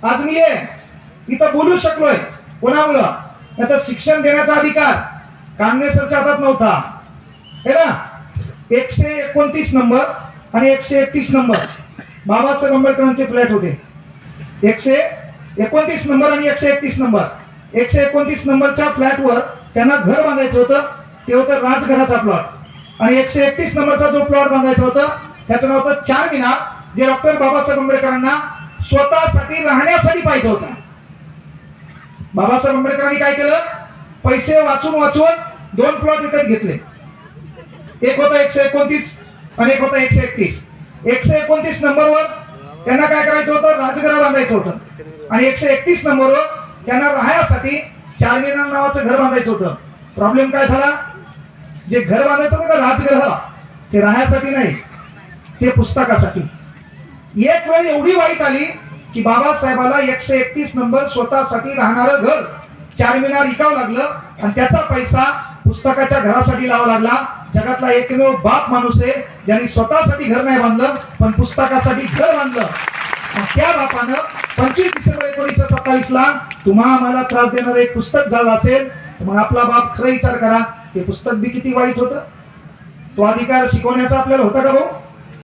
आज मी इथं बोलू शकलोय कोणामुळं? आता शिक्षण देण्याचा अधिकार कांगणेसरच्या हातात नव्हता, है ना? 129 नंबर आणि 131 नंबर बाबासाहेब आंबेडकरांचे फ्लॅट होते. 129 नंबर आणि 131 नंबर. 129 नंबरच्या फ्लॅटवर त्यांना घर बांधायचं होतं, ते होतं राजघराचा प्लॉट. आणि 131 नंबरचा जो प्लॉट बांधायचा होता त्याचं नाव होतं चार मीनार, जे डॉक्टर बाबासाहेब आंबेडकरांना स्वतःसाठी राहण्यासाठी पाहिजे होता. बाबासाहेब आंबेडकरांनी काय केलं? पैसे वाचून वाचून दोन प्लॉट विकत घेतले. एक होता 129 आणि एक होता 131. 129 नंबरवर त्यांना काय करायचं होतं? राजघर बांधायचं होतं. आणि 131 नंबरवर त्यांना राहण्यासाठी चार मीनार नावाचं घर बांधायचं होतं. प्रॉब्लेम काय झाला? जे घर बांधायचं होतं का राजगृह, ते राहण्यासाठी नाही, ते पुस्तकासाठी. एक वेळ एवढी वाईट आली की बाबासाहेबाला 131 नंबर स्वतःसाठी राहणारं घर चार मीनार विकावं लागलं आणि त्याचा पैसा पुस्तकाच्या घरासाठी लावा लागला. जगातला एकमेव बाप माणूस आहे ज्यांनी स्वतःसाठी घर नाही बांधलं पण पुस्तकासाठी घर बांधलं. त्या बापानं 25 डिसेंबर 1927 ला तुम्हा आम्हाला त्रास देणारं एक पुस्तक झालं असेल, मग आपला बाप खरं विचार करा, ते पुस्तक बी किती वाईट होतं. तो अधिकार शिकवण्याचा आपल्याला होता का भाऊ?